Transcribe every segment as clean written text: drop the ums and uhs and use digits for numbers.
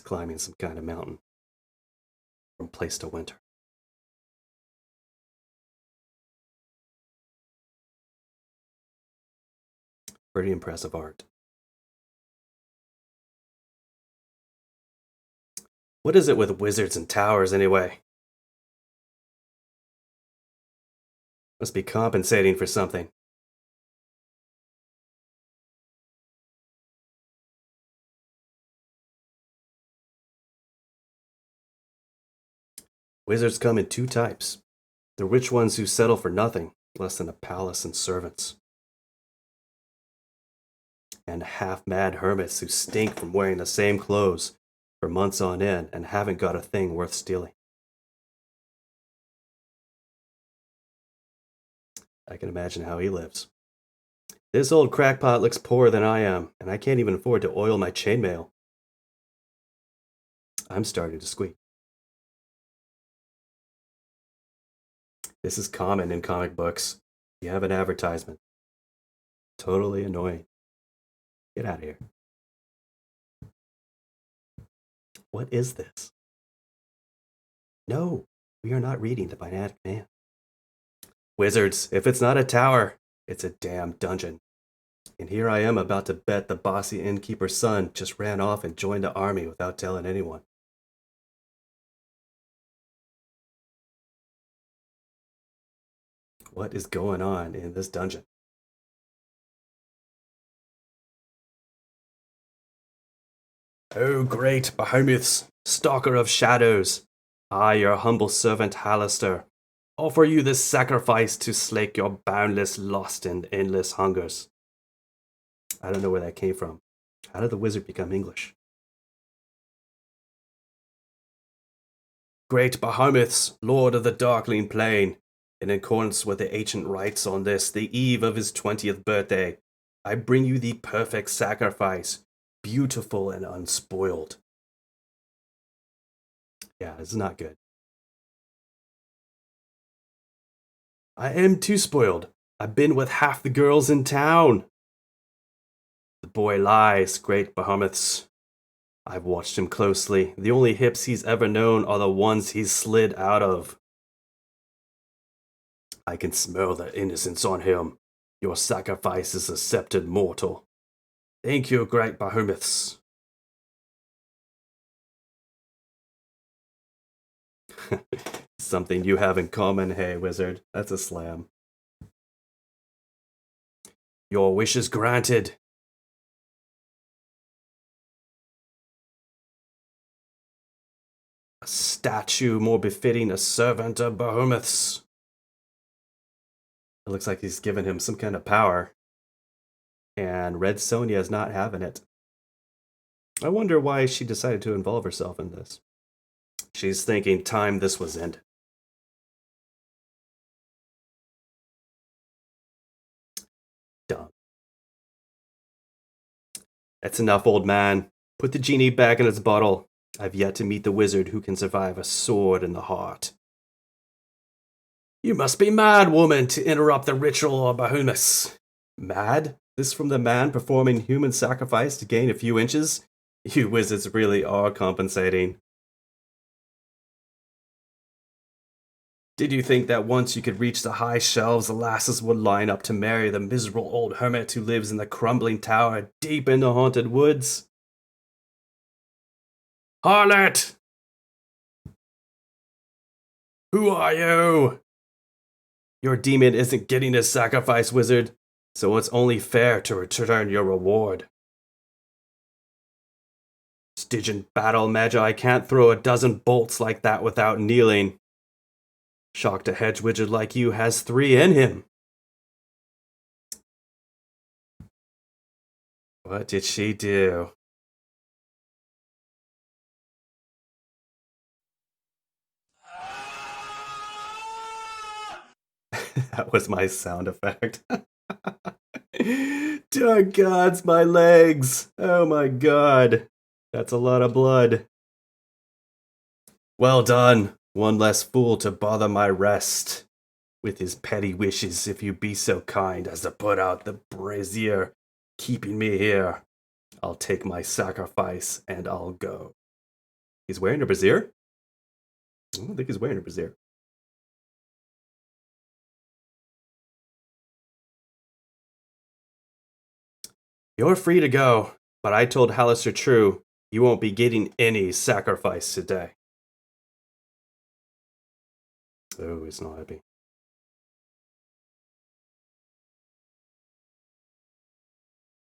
climbing some kind of mountain from place to winter. Pretty impressive art. What is it with wizards and towers, anyway? Must be compensating for something. Wizards come in two types. The rich ones who settle for nothing, less than a palace and servants. And half-mad hermits who stink from wearing the same clothes for months on end and haven't got a thing worth stealing. I can imagine how he lives. This old crackpot looks poorer than I am, and I can't even afford to oil my chainmail. I'm starting to squeak. This is common in comic books. You have an advertisement. Totally annoying. Get out of here. What is this? No, we are not reading The Bionic Man. Wizards, if it's not a tower, it's a damn dungeon. And here I am about to bet the bossy innkeeper's son just ran off and joined the army without telling anyone. What is going on in this dungeon? Oh, great behemoths, stalker of shadows, I, your humble servant Hallister, offer you this sacrifice to slake your boundless lust and endless hungers. I don't know where that came from. How did the wizard become English? Great behemoths, lord of the darkling plain, in accordance with the ancient rites on this, the eve of his 20th birthday, I bring you the perfect sacrifice, beautiful and unspoiled. Yeah, this is not good. I am too spoiled. I've been with half the girls in town. The boy lies, great behemoths. I've watched him closely. The only hips he's ever known are the ones he's slid out of. I can smell the innocence on him. Your sacrifice is accepted, mortal. Thank you, great behemoths. Something you have in common, hey, wizard. That's a slam. Your wish is granted. A statue more befitting a servant of behemoths. It looks like he's given him some kind of power. And Red Sonja is not having it. I wonder why she decided to involve herself in this. She's thinking time this was ended. Dumb. That's enough, old man. Put the genie back in its bottle. I've yet to meet the wizard who can survive a sword in the heart. You must be mad, woman, to interrupt the ritual of behemoths. Mad? This from the man performing human sacrifice to gain a few inches? You wizards really are compensating. Did you think that once you could reach the high shelves, the lasses would line up to marry the miserable old hermit who lives in the crumbling tower deep in the haunted woods? Harlot! Who are you? Your demon isn't getting his sacrifice, wizard, so it's only fair to return your reward. Stygian battle magi can't throw a dozen bolts like that without kneeling. Shocked a hedge wizard like you has 3 in him. What did she do? That was my sound effect. Dear gods, my legs! Oh my god. That's a lot of blood. Well done. One less fool to bother my rest. With his petty wishes, if you be so kind as to put out the brazier, keeping me here. I'll take my sacrifice and I'll go. He's wearing a brassiere? I don't think he's wearing a brassiere. You're free to go, but I told Hallister True you won't be getting any sacrifice today. Oh, he's not happy.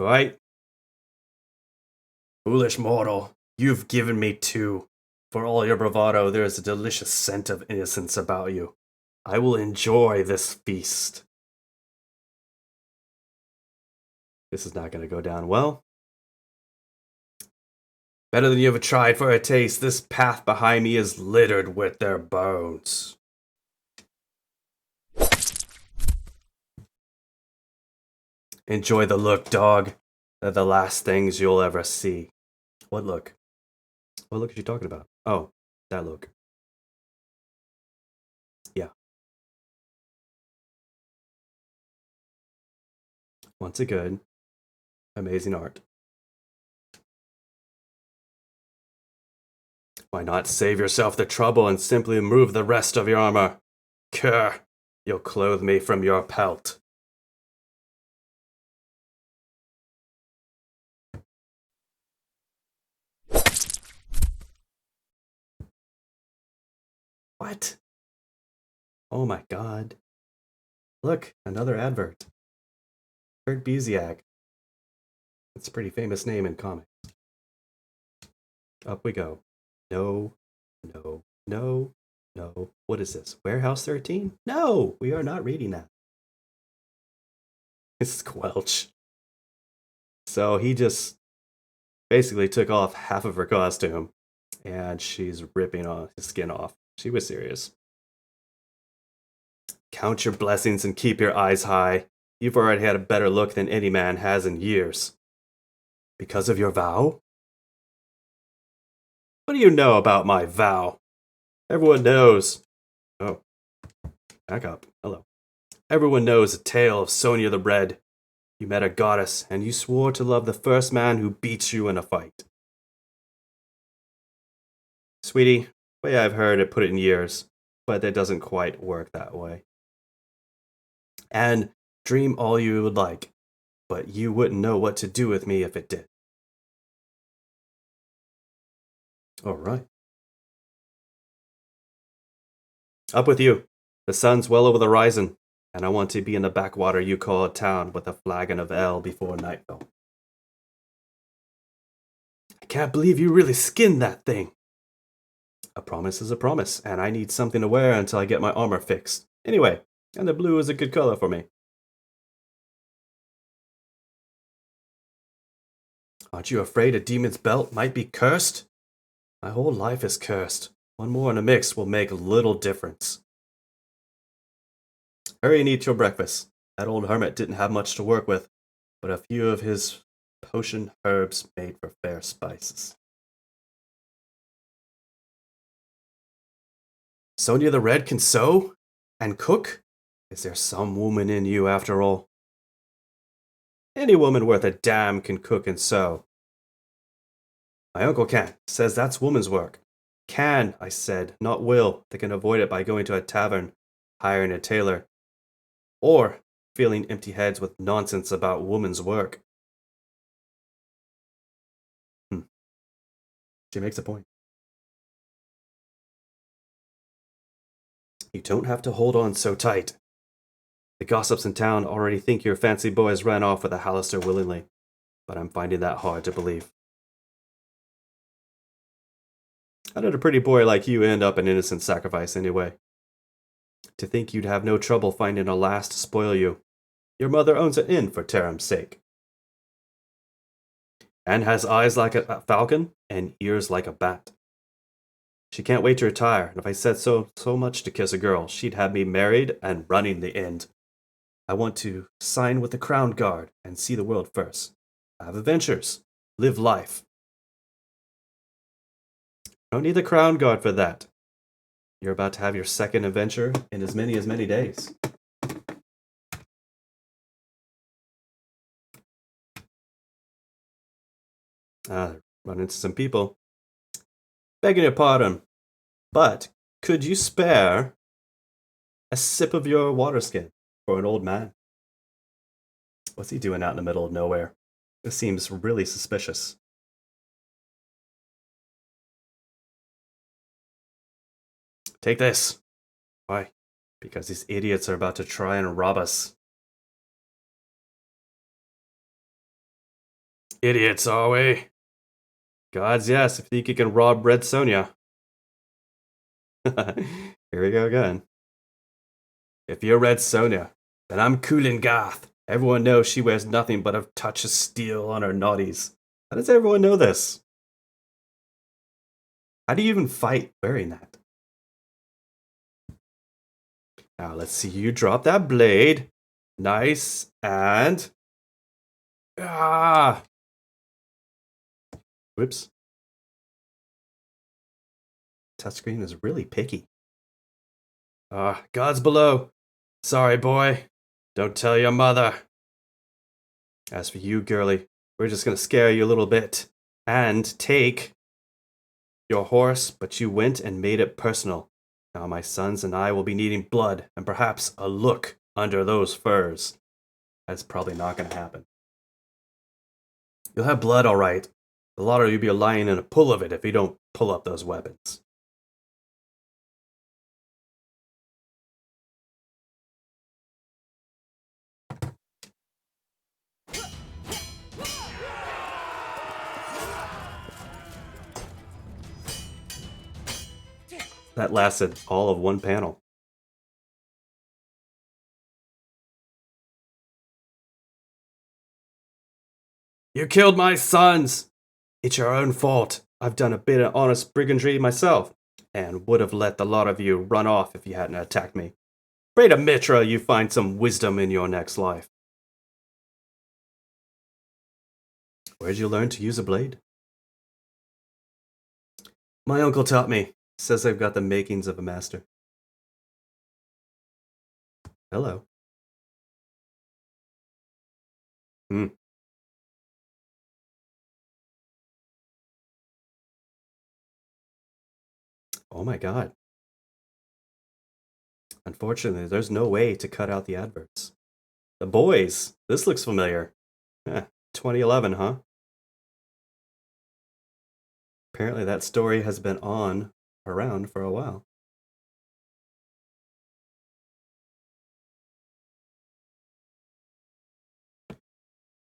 Right? Foolish mortal, you've given me two. For all your bravado, there is a delicious scent of innocence about you. I will enjoy this feast. This is not going to go down well. Better than you ever tried for a taste. This path behind me is littered with their bones. Enjoy the look, dog. They're the last things you'll ever see. What look? What look are you talking about? Oh, that look. Yeah. Once again, amazing art. Why not save yourself the trouble and simply remove the rest of your armor? Cur, you'll clothe me from your pelt. What? Oh my god. Look, another advert. Kurt Busiek. That's a pretty famous name in comics. Up we go. No, no, no, no. What is this? Warehouse 13? No, we are not reading that. This is Quelch. So he just basically took off half of her costume and she's ripping his skin off. She was serious. Count your blessings and keep your eyes high. You've already had a better look than any man has in years. Because of your vow? What do you know about my vow? Everyone knows. Oh, back up. Hello. Everyone knows the tale of Sonja the Red. You met a goddess, and you swore to love the first man who beats you in a fight. Sweetie, the way I've heard it, put it in years, but that doesn't quite work that way. And dream all you would like, but you wouldn't know what to do with me if it did. All right. Up with you. The sun's well over the horizon, and I want to be in the backwater you call a town with a flagon of ale before nightfall. I can't believe you really skinned that thing. A promise is a promise, and I need something to wear until I get my armor fixed. Anyway, and the blue is a good color for me. Aren't you afraid a demon's belt might be cursed? My whole life is cursed. One more in the mix will make little difference. Hurry and eat your breakfast. That old hermit didn't have much to work with, but a few of his potion herbs made for fair spices. Sonja the Red can sew? And cook? Is there some woman in you after all? Any woman worth a damn can cook and sew. My uncle can. Says that's woman's work. Can, I said, not will. They can avoid it by going to a tavern, hiring a tailor, or filling empty heads with nonsense about woman's work. She makes a point. You don't have to hold on so tight. The gossips in town already think your fancy boys ran off with a Hallister willingly, but I'm finding that hard to believe. How did a pretty boy like you end up an innocent sacrifice anyway? To think you'd have no trouble finding a lass to spoil you. Your mother owns an inn for Taram's sake. And has eyes like a falcon and ears like a bat. She can't wait to retire, and if I said so much to kiss a girl, she'd have me married and running the inn. I want to sign with the Crown Guard and see the world first. Have adventures. Live life. Don't need the Crown Guard for that. You're about to have your second adventure in as many days. Run into some people. Begging your pardon, but could you spare a sip of your water skin for an old man? What's he doing out in the middle of nowhere? This seems really suspicious. Take this. Why? Because these idiots are about to try and rob us. Idiots, are we? Gods, yes, if you think you can rob Red Sonja. Here we go again. If you're Red Sonja, then I'm Kulin Gath. Everyone knows she wears nothing but a touch of steel on her naughties. How does everyone know this? How do you even fight wearing that? Now let's see you drop that blade. Nice, and... Ah! Whoops. Touchscreen is really picky. Gods below. Sorry, boy. Don't tell your mother. As for you, girlie, we're just gonna scare you a little bit. And take your horse, but you went and made it personal. Now my sons and I will be needing blood, and perhaps a look under those furs. That's probably not gonna happen. You'll have blood, all right. A lot of you be lying in a pool of it if you don't pull up those weapons. That lasted all of one panel. You killed my sons! It's your own fault. I've done a bit of honest brigandry myself, and would have let the lot of you run off if you hadn't attacked me. Pray to Mitra you find some wisdom in your next life. Where'd you learn to use a blade? My uncle taught me. Says I've got the makings of a master. Hello. Oh my god. Unfortunately, there's no way to cut out the adverts. The Boys. This looks familiar. 2011, huh? Apparently that story has been around for a while.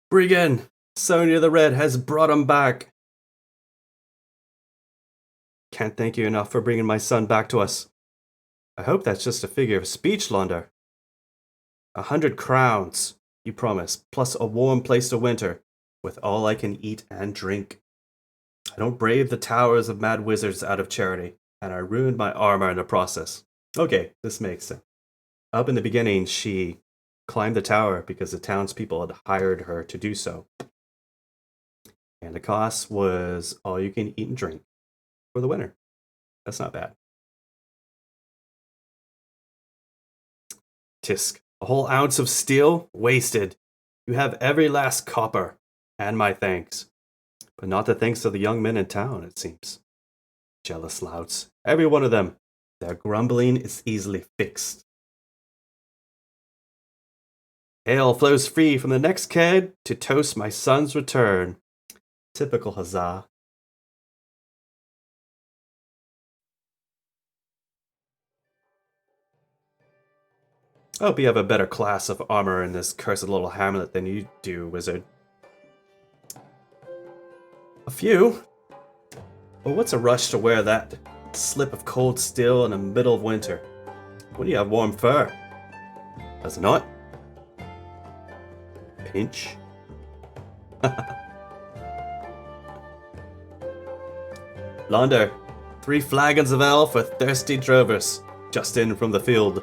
Brigand! Sonja the Red has brought him back. Can't thank you enough for bringing my son back to us. I hope that's just a figure of speech, Launder. 100 crowns, you promise, plus a warm place to winter, with all I can eat and drink. I don't brave the towers of mad wizards out of charity, and I ruined my armor in the process. Okay, this makes sense. Up in the beginning, she climbed the tower because the townspeople had hired her to do so. And the cost was all you can eat and drink for the winter. That's not bad. Tisk, a whole ounce of steel? Wasted. You have every last copper, and my thanks. But not the thanks of the young men in town, it seems. Jealous louts. Every one of them. Their grumbling is easily fixed. Ale flows free from the next keg to toast my son's return. Typical huzzah. I hope you have a better class of armor in this cursed little hamlet than you do, wizard. A few? Well, what's a rush to wear that slip of cold steel in the middle of winter? When you have warm fur? Does it not? Pinch? Launder, 3 flagons of ale for thirsty drovers, just in from the field.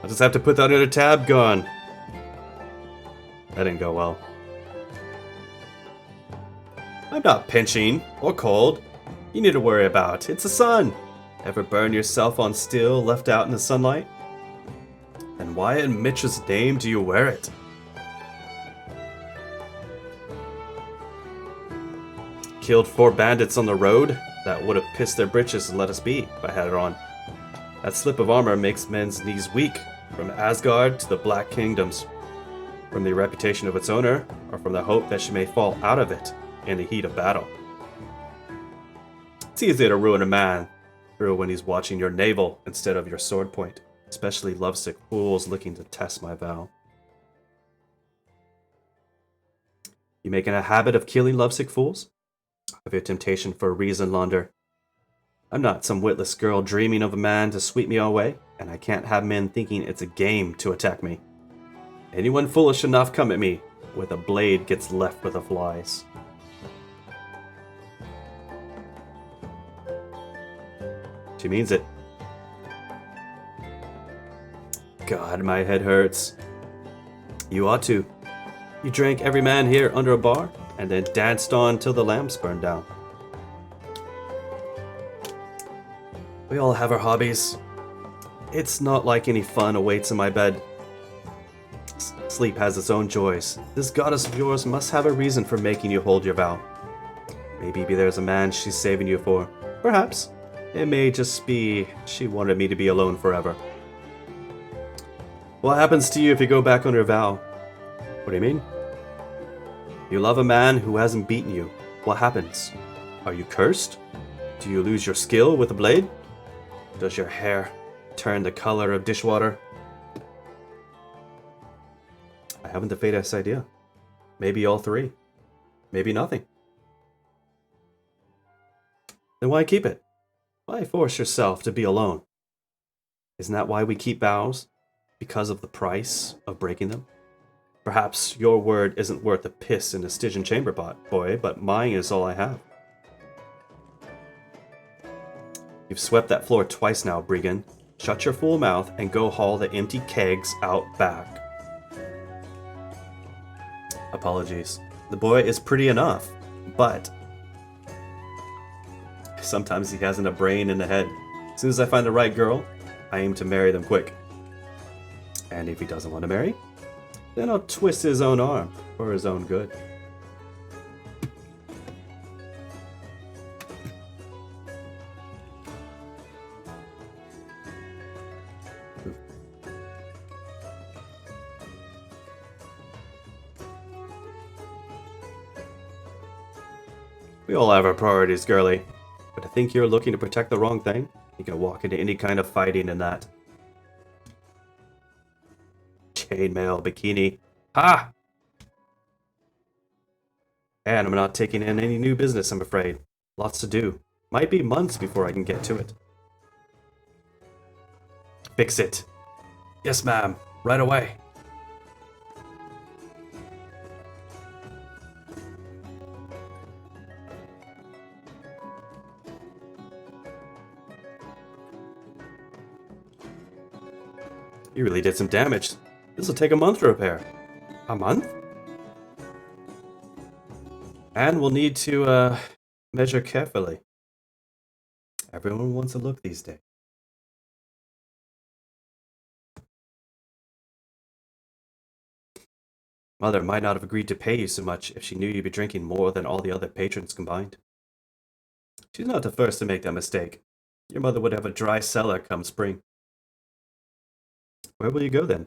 I'll just have to put that in a tab gun. That didn't go well. I'm not pinching or cold. You need to worry about. It's the sun. Ever burn yourself on steel left out in the sunlight? Then why in Mitra's name do you wear it? killed 4 bandits on the road. That would have pissed their britches and let us be if I had it on. That slip of armor makes men's knees weak, from Asgard to the Black Kingdoms, from the reputation of its owner, or from the hope that she may fall out of it in the heat of battle. It's easy to ruin a man through when he's watching your navel instead of your sword point, especially lovesick fools looking to test my vow. You making a habit of killing lovesick fools? Of your temptation for a reason, Launder. I'm not some witless girl dreaming of a man to sweep me away, and I can't have men thinking it's a game to attack me. Anyone foolish enough come at me with a blade gets left with the flies. She means it. God, my head hurts. You ought to. You drank every man here under a bar, and then danced on till the lamps burned down. We all have our hobbies. It's not like any fun awaits in my bed. Sleep has its own joys. This goddess of yours must have a reason for making you hold your vow. Maybe there's a man she's saving you for. Perhaps. It may just be she wanted me to be alone forever. What happens to you if you go back on your vow? What do you mean? You love a man who hasn't beaten you. What happens? Are you cursed? Do you lose your skill with a blade? Does your hair turn the color of dishwater? I haven't the faintest idea. Maybe all 3. Maybe nothing. Then why keep it? Why force yourself to be alone? Isn't that why we keep vows? Because of the price of breaking them? Perhaps your word isn't worth a piss in a Stygian chamber pot, boy, but mine is all I have. You've swept that floor twice now, Brigand. Shut your fool mouth and go haul the empty kegs out back. Apologies. The boy is pretty enough, but sometimes he hasn't a brain in the head. As soon as I find the right girl, I aim to marry them quick. And if he doesn't want to marry, then I'll twist his own arm for his own good. We all have our priorities, girlie. But I think you're looking to protect the wrong thing. You can walk into any kind of fighting in that. Chainmail, bikini. Ha! And I'm not taking in any new business, I'm afraid. Lots to do. Might be months before I can get to it. Fix it. Yes, ma'am. Right away. You really did some damage. This will take a month to repair. A month? And we'll need to, measure carefully. Everyone wants a look these days. Mother might not have agreed to pay you so much if she knew you'd be drinking more than all the other patrons combined. She's not the first to make that mistake. Your mother would have a dry cellar come spring. Where will you go then?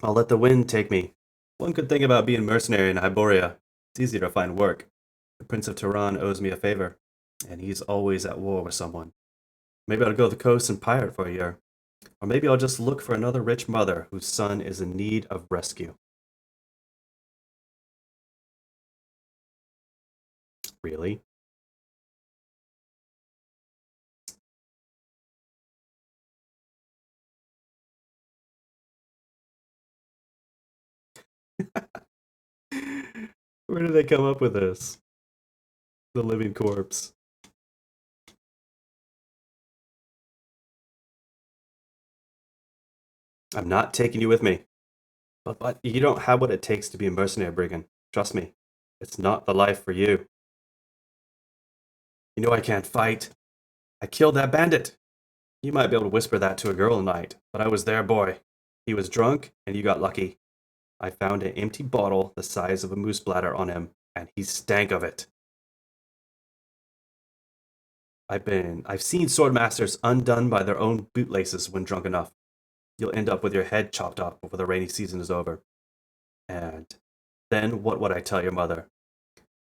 I'll let the wind take me. One good thing about being mercenary in Hyboria, it's easier to find work. The Prince of Tehran owes me a favor, and he's always at war with someone. Maybe I'll go to the coast and pirate for a year. Or maybe I'll just look for another rich mother whose son is in need of rescue. Really? Where did they come up with this? The living corpse. I'm not taking you with me. But you don't have what it takes to be a mercenary, Brigand. Trust me. It's not the life for you. You know I can't fight. I killed that bandit. You might be able to whisper that to a girl tonight, but I was there, boy. He was drunk, and you got lucky. I found an empty bottle the size of a moose bladder on him, and he stank of it. I've seen swordmasters undone by their own bootlaces when drunk enough. You'll end up with your head chopped off before the rainy season is over. And then what would I tell your mother?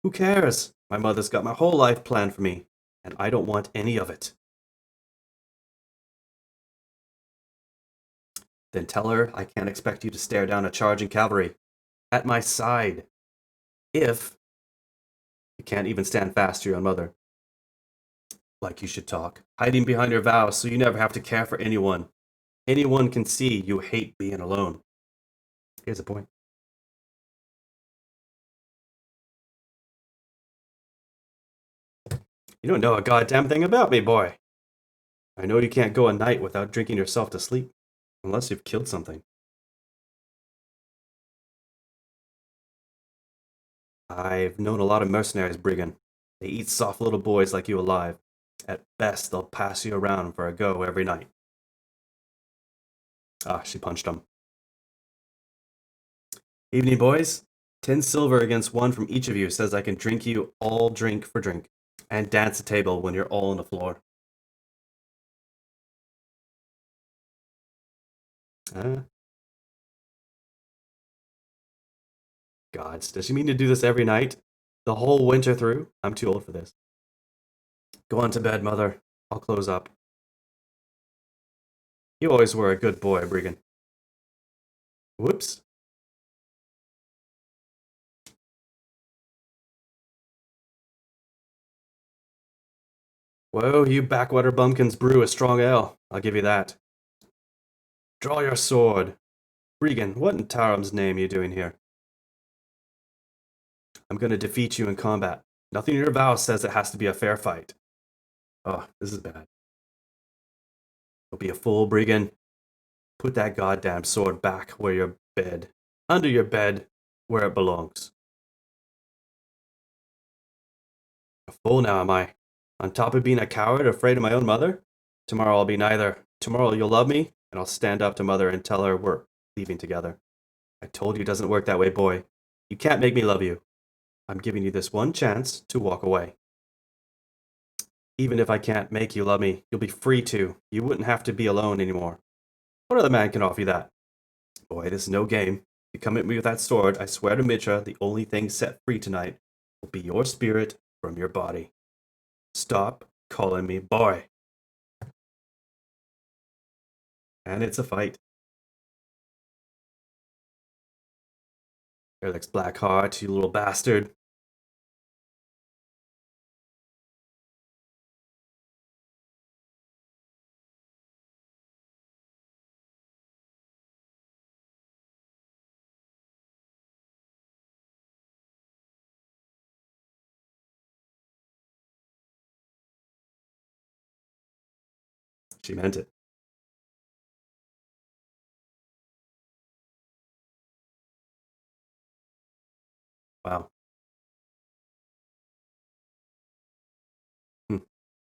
Who cares? My mother's got my whole life planned for me, and I don't want any of it. Then tell her I can't expect you to stare down a charging cavalry at my side if you can't even stand fast to your own mother. Like you should talk, hiding behind your vows so you never have to care for anyone. Anyone can see you hate being alone. Here's a point. You don't know a goddamn thing about me, boy. I know you can't go a night without drinking yourself to sleep, unless you've killed something. I've known a lot of mercenaries, Brigand. They eat soft little boys like you alive. At best, they'll pass you around for a go every night. Ah, she punched him. Evening, boys. 10 silver against 1 from each of you says I can drink you all drink for drink, and dance a table when you're all on the floor. Gods, does she mean to do this every night? The whole winter through? I'm too old for this. Go on to bed, mother. I'll close up. You always were a good boy, Brigand. Whoops. Whoa, you backwater bumpkins brew a strong ale. I'll give you that. Draw your sword. Regan, what in Taram's name are you doing here? I'm going to defeat you in combat. Nothing in your vow says it has to be a fair fight. Oh, this is bad. Don't be a fool, Brigand. Put that goddamn sword back where your bed. Under your bed, where it belongs. A fool now, am I? On top of being a coward, afraid of my own mother? Tomorrow I'll be neither. Tomorrow you'll love me, and I'll stand up to mother and tell her we're leaving together. I told you it doesn't work that way, boy. You can't make me love you. I'm giving you this one chance to walk away. Even if I can't make you love me, you'll be free to. You wouldn't have to be alone anymore. What other man can offer you that? Boy, this is no game. If you come at me with that sword, I swear to Mitra, the only thing set free tonight will be your spirit from your body. Stop calling me boy. And it's a fight. Eric's black heart, you little bastard. She meant it. Wow.